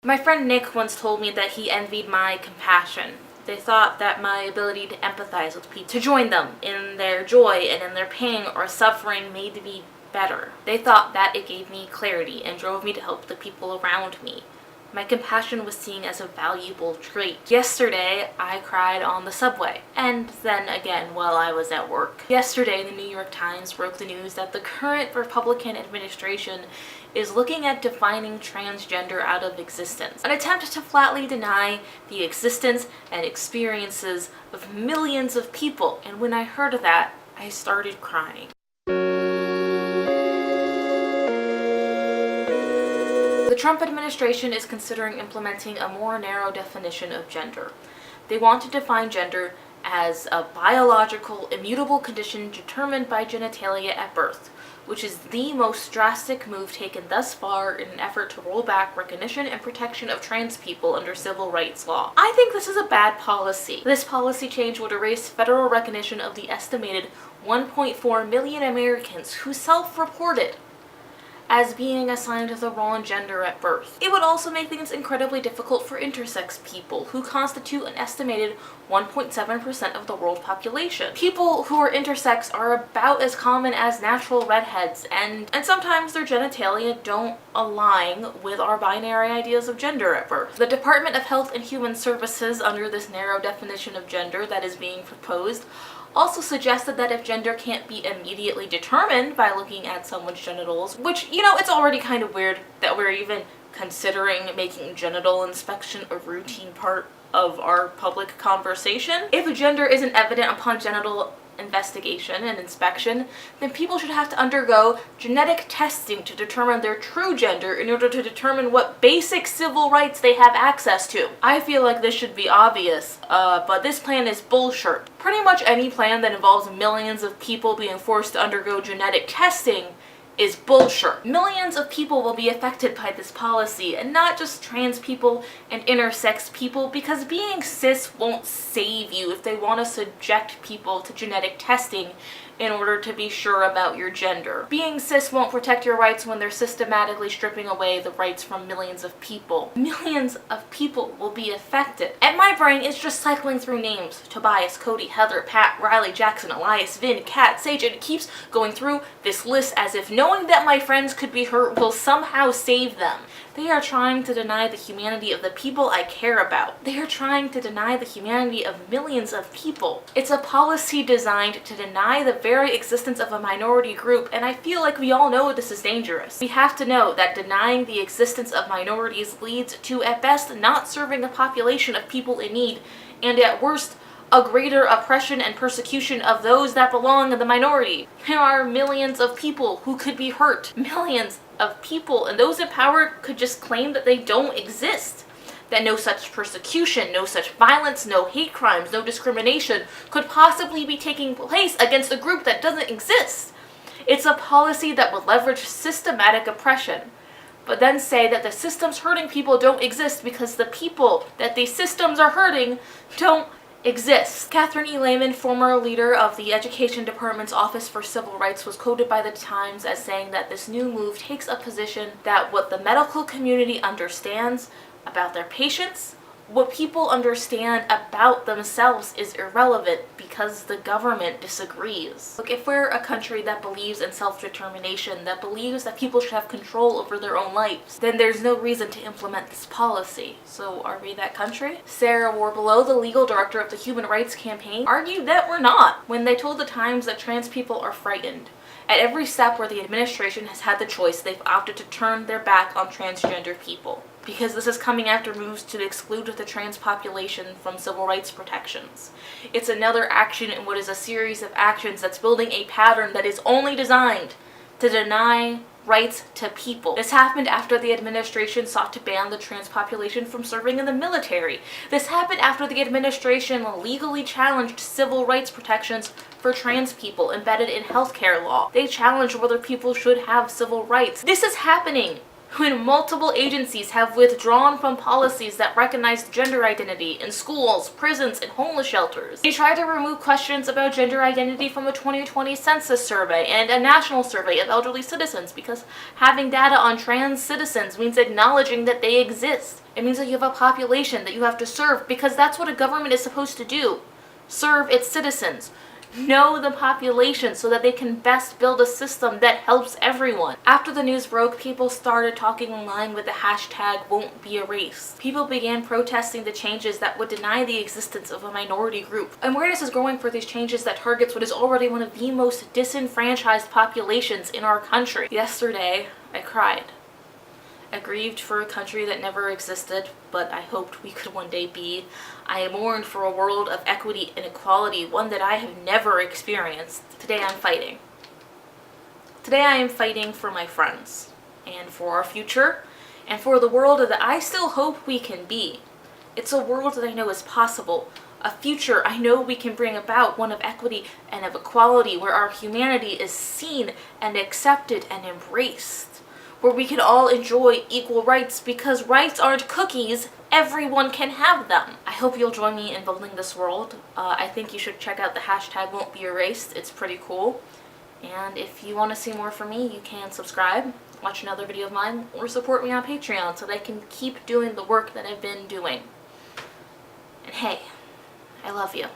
My friend Nick once told me that he envied my compassion. They thought that my ability to empathize with people, to join them in their joy and in their pain or suffering made me better. They thought that it gave me clarity and drove me to help the people around me. My compassion was seen as a valuable trait. Yesterday, I cried on the subway, and then again while I was at work. Yesterday, the New York Times broke the news that the current Republican administration is looking at defining transgender out of existence, an attempt to flatly deny the existence and experiences of millions of people. And when I heard of that, I started crying. The Trump administration is considering implementing a more narrow definition of gender. They want to define gender as a biological, immutable condition determined by genitalia at birth, which is the most drastic move taken thus far in an effort to roll back recognition and protection of trans people under civil rights law. I think this is a bad policy. This policy change would erase federal recognition of the estimated 1.4 million Americans who self-reported as being assigned the wrong gender at birth. It would also make things incredibly difficult for intersex people, who constitute an estimated 1.7% of the world population. People who are intersex are about as common as natural redheads, and sometimes their genitalia don't align with our binary ideas of gender at birth. The Department of Health and Human Services, under this narrow definition of gender that is being proposed, also suggested that if gender can't be immediately determined by looking at someone's genitals, which, it's already kind of weird that we're even considering making genital inspection a routine part of our public conversation. If gender isn't evident upon genital investigation and inspection, then people should have to undergo genetic testing to determine their true gender in order to determine what basic civil rights they have access to. I feel like this should be obvious, but this plan is bullshit. Pretty much any plan that involves millions of people being forced to undergo genetic testing is bullshit. Millions of people will be affected by this policy, and not just trans people and intersex people, because being cis won't save you if they want to subject people to genetic testing in order to be sure about your gender. Being cis won't protect your rights when they're systematically stripping away the rights from millions of people. Millions of people will be affected. And my brain is just cycling through names. Tobias, Cody, Heather, Pat, Riley, Jackson, Elias, Vin, Kat, Sage, and it keeps going through this list as if knowing that my friends could be hurt will somehow save them. They are trying to deny the humanity of the people I care about. They are trying to deny the humanity of millions of people. It's a policy designed to deny the very existence of a minority group, and I feel like we all know this is dangerous. We have to know that denying the existence of minorities leads to, at best, not serving a population of people in need, and at worst, a greater oppression and persecution of those that belong in the minority. There are millions of people who could be hurt. Millions of people, and those in power could just claim that they don't exist. That no such persecution, no such violence, no hate crimes, no discrimination could possibly be taking place against a group that doesn't exist. It's a policy that would leverage systematic oppression, but then say that the systems hurting people don't exist because the people that these systems are hurting don't exist. Catherine E. Lehman, former leader of the Education Department's Office for Civil Rights, was quoted by the Times as saying that this new move takes a position that what the medical community understands about their patients, what people understand about themselves, is irrelevant because the government disagrees. Look, if we're a country that believes in self-determination, that believes that people should have control over their own lives, then there's no reason to implement this policy. So are we that country? Sarah Warbelow, the legal director of the Human Rights Campaign, argued that we're not when they told the Times that trans people are frightened. At every step where the administration has had the choice, they've opted to turn their back on transgender people, because this is coming after moves to exclude the trans population from civil rights protections. It's another action in what is a series of actions that's building a pattern that is only designed to deny rights to people. This happened after the administration sought to ban the trans population from serving in the military. This happened after the administration legally challenged civil rights protections for trans people embedded in healthcare law. They challenged whether people should have civil rights. This is happening when multiple agencies have withdrawn from policies that recognize gender identity in schools, prisons, and homeless shelters. They tried to remove questions about gender identity from a 2020 census survey and a national survey of elderly citizens because having data on trans citizens means acknowledging that they exist. It means that you have a population that you have to serve because that's what a government is supposed to do. Serve its citizens. Know the population so that they can best build a system that helps everyone. After the news broke, people started talking online with the hashtag won't be erased. People began protesting the changes that would deny the existence of a minority group. Awareness is growing for these changes that targets what is already one of the most disenfranchised populations in our country. Yesterday, I cried. I grieved for a country that never existed, but I hoped we could one day be. I mourned for a world of equity and equality, one that I have never experienced. Today I'm fighting. Today I am fighting for my friends, and for our future, and for the world that I still hope we can be. It's a world that I know is possible, a future I know we can bring about, one of equity and of equality, where our humanity is seen and accepted and embraced. Where we can all enjoy equal rights because rights aren't cookies, everyone can have them. I hope you'll join me in building this world. I think you should check out the hashtag won't be erased. It's pretty cool. And if you want to see more from me, you can subscribe, watch another video of mine, or support me on Patreon so that I can keep doing the work that I've been doing. And hey, I love you.